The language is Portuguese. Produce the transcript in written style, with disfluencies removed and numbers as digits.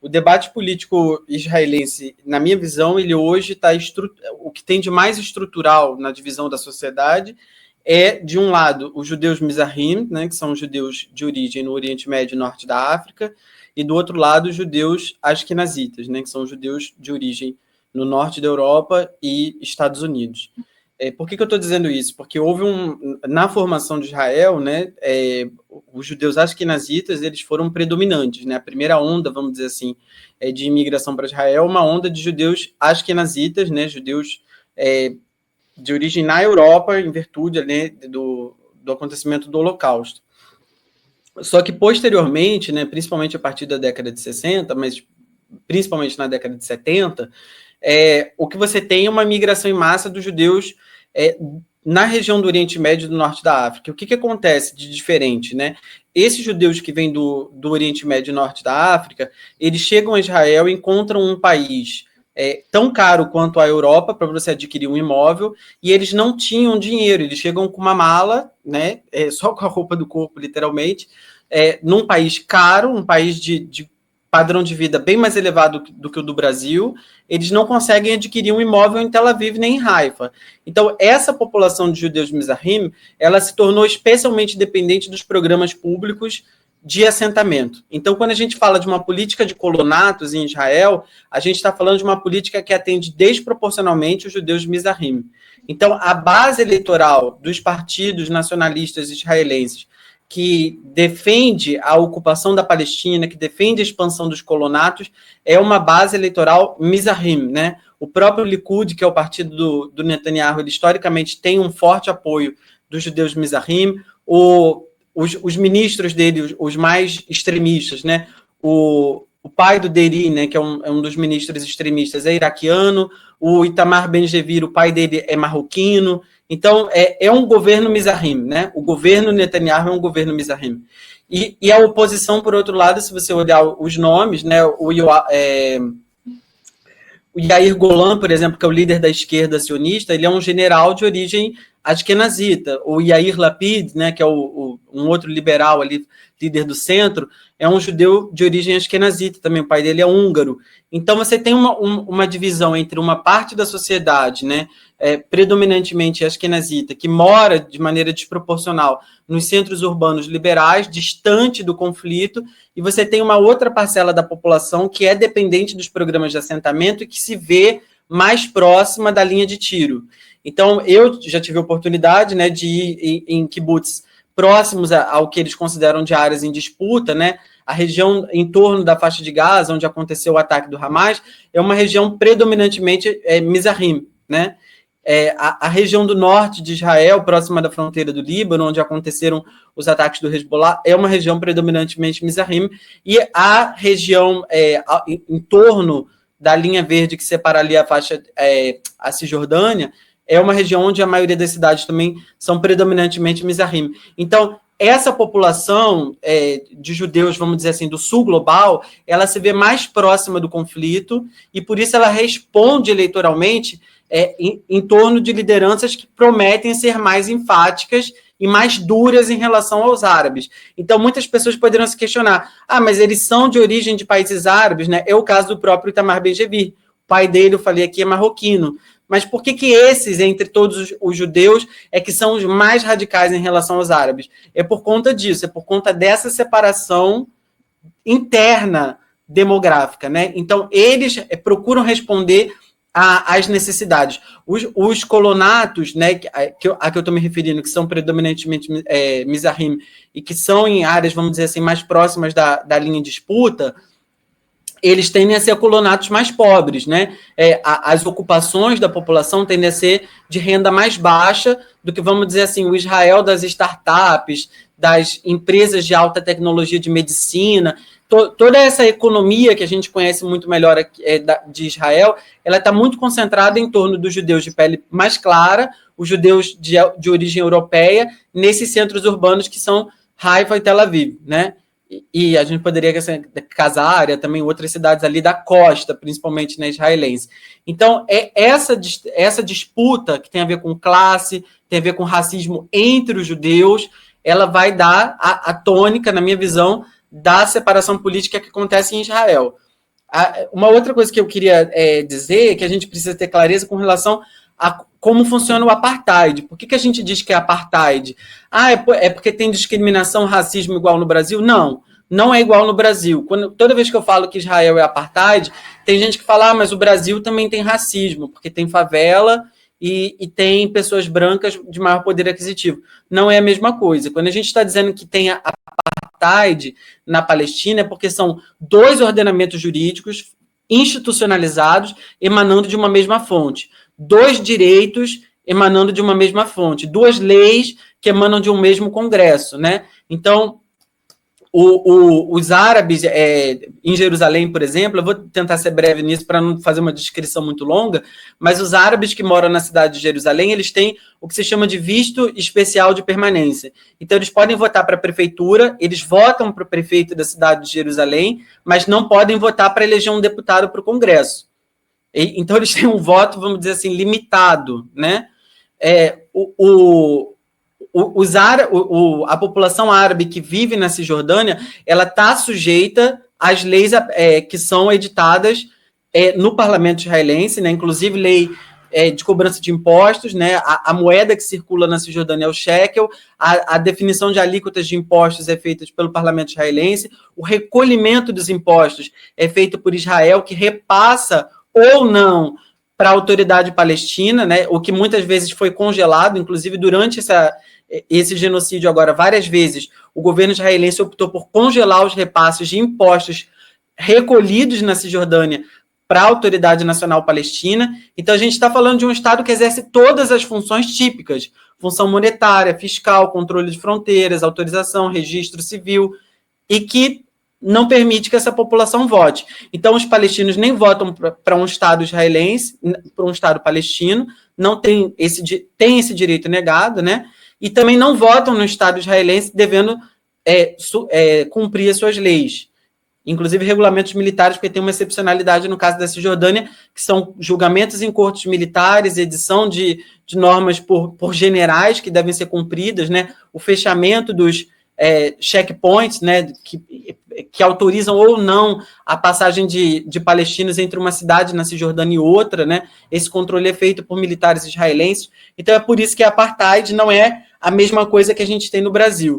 o debate político israelense, na minha visão, ele hoje está o que tem de mais estrutural na divisão da sociedade é, de um lado, os judeus Mizrahim, né, que são os judeus de origem no Oriente Médio e Norte da África, e do outro lado, os judeus Ashkenazitas, né, que são os judeus de origem no norte da Europa e Estados Unidos. Por que eu estou dizendo isso? Porque houve na formação de Israel, né, os judeus ashkenazitas, eles foram predominantes, né? A primeira onda, vamos dizer assim, de imigração para Israel, uma onda de judeus ashkenazitas, né, judeus de origem na Europa, em virtude, né, do acontecimento do Holocausto. Só que posteriormente, né, principalmente a partir da década de 60, mas principalmente na década de 70, o que você tem é uma migração em massa dos judeus na região do Oriente Médio e do Norte da África. O que acontece de diferente, né? Esses judeus que vêm do Oriente Médio e Norte da África, eles chegam a Israel e encontram um país tão caro quanto a Europa para você adquirir um imóvel, e eles não tinham dinheiro, eles chegam com uma mala, né, só com a roupa do corpo, literalmente, num país caro, um país de padrão de vida bem mais elevado do que o do Brasil, eles não conseguem adquirir um imóvel em Tel Aviv nem em Haifa. Então, essa população de judeus Mizrahim, ela se tornou especialmente dependente dos programas públicos de assentamento. Então, quando a gente fala de uma política de colonatos em Israel, a gente está falando de uma política que atende desproporcionalmente os judeus Mizrahim. Então, a base eleitoral dos partidos nacionalistas israelenses que defende a ocupação da Palestina, que defende a expansão dos colonatos, é uma base eleitoral Mizrahim, né? O próprio Likud, que é o partido do Netanyahu, ele historicamente tem um forte apoio dos judeus Mizrahim. Os ministros dele, os mais extremistas, né? O pai do Deri, né, que é um dos ministros extremistas, é iraquiano. O Itamar Ben-Gvir, o pai dele é marroquino. Então, é um governo Mizrahim, né? O governo Netanyahu é um governo Mizrahim. E a oposição, por outro lado, se você olhar os nomes, né? O Yair Golan, por exemplo, que é o líder da esquerda sionista, ele é um general de origem ashkenazita. O Yair Lapid, né, que é um outro liberal ali, líder do centro, é um judeu de origem ashkenazita também, o pai dele é húngaro. Então você tem uma divisão entre uma parte da sociedade, né, predominantemente ashkenazita, que mora de maneira desproporcional nos centros urbanos liberais, distante do conflito, e você tem uma outra parcela da população que é dependente dos programas de assentamento e que se vê mais próxima da linha de tiro. Então, eu já tive a oportunidade, né, de ir em kibbutz próximos ao que eles consideram de áreas em disputa, né? A região em torno da faixa de Gaza, onde aconteceu o ataque do Hamas, é uma região predominantemente Mizrahim, né? A região do norte de Israel, próxima da fronteira do Líbano, onde aconteceram os ataques do Hezbollah, é uma região predominantemente Mizrahim, e a região em torno da linha verde que separa ali a faixa, a Cisjordânia, é uma região onde a maioria das cidades também são predominantemente Mizrahim. Então, essa população de judeus, vamos dizer assim, do sul global, ela se vê mais próxima do conflito e, por isso, ela responde eleitoralmente em torno de lideranças que prometem ser mais enfáticas e mais duras em relação aos árabes. Então, muitas pessoas poderiam se questionar, mas eles são de origem de países árabes, né? É o caso do próprio Itamar Ben-Gvir. O pai dele, eu falei aqui, é marroquino. Mas por que esses, entre todos os judeus, que são os mais radicais em relação aos árabes? É por conta disso, é por conta dessa separação interna demográfica, né? Então, eles procuram responder às necessidades. Os colonatos, né, a que eu estou me referindo, que são predominantemente Mizrahim e que são em áreas, vamos dizer assim, mais próximas da linha de disputa, eles tendem a ser colonatos mais pobres, né? As ocupações da população tendem a ser de renda mais baixa do que, vamos dizer assim, o Israel das startups, das empresas de alta tecnologia de medicina. Toda essa economia que a gente conhece muito melhor de Israel, ela está muito concentrada em torno dos judeus de pele mais clara, os judeus de origem europeia, nesses centros urbanos que são Haifa e Tel Aviv, né? E a gente poderia Casária, também outras cidades ali da costa, principalmente na israelense. Então, essa disputa que tem a ver com classe, tem a ver com racismo entre os judeus, ela vai dar a tônica, na minha visão, da separação política que acontece em Israel. Uma outra coisa que eu queria dizer é que a gente precisa ter clareza com relação a como funciona o apartheid. Por que a gente diz que é apartheid? É porque tem discriminação, racismo igual no Brasil? Não, não é igual no Brasil. Toda vez que eu falo que Israel é apartheid, tem gente que fala, mas o Brasil também tem racismo, porque tem favela e tem pessoas brancas de maior poder aquisitivo. Não é a mesma coisa. Quando a gente está dizendo que tem apartheid na Palestina, é porque são dois ordenamentos jurídicos institucionalizados emanando de uma mesma fonte. Dois direitos emanando de uma mesma fonte, duas leis que emanam de um mesmo Congresso, né? Então, os árabes em Jerusalém, por exemplo, eu vou tentar ser breve nisso para não fazer uma descrição muito longa, mas os árabes que moram na cidade de Jerusalém, eles têm o que se chama de visto especial de permanência. Então, eles podem votar para a prefeitura, eles votam para o prefeito da cidade de Jerusalém, mas não podem votar para eleger um deputado para o Congresso. Então, eles têm um voto, vamos dizer assim, limitado, né? A população árabe que vive na Cisjordânia, ela está sujeita às leis que são editadas no parlamento israelense, né? Inclusive lei de cobrança de impostos, né? A moeda que circula na Cisjordânia é o shekel, a definição de alíquotas de impostos é feita pelo parlamento israelense, o recolhimento dos impostos é feito por Israel, que repassa ou não para a autoridade palestina, né? O que muitas vezes foi congelado, inclusive durante esse genocídio agora, várias vezes, o governo israelense optou por congelar os repasses de impostos recolhidos na Cisjordânia para a Autoridade Nacional Palestina. Então, a gente está falando de um Estado que exerce todas as funções típicas, função monetária, fiscal, controle de fronteiras, autorização, registro civil, e que não permite que essa população vote. Então, os palestinos nem votam para um Estado israelense, para um Estado palestino, não tem esse direito negado, né? E também não votam no Estado israelense devendo cumprir as suas leis. Inclusive regulamentos militares, porque tem uma excepcionalidade no caso da Cisjordânia, que são julgamentos em cortes militares, edição de normas por generais que devem ser cumpridas, né? O fechamento dos checkpoints, né, que autorizam ou não a passagem de palestinos entre uma cidade na Cisjordânia e outra, né? Esse controle é feito por militares israelenses. Então é por isso que a apartheid não é a mesma coisa que a gente tem no Brasil.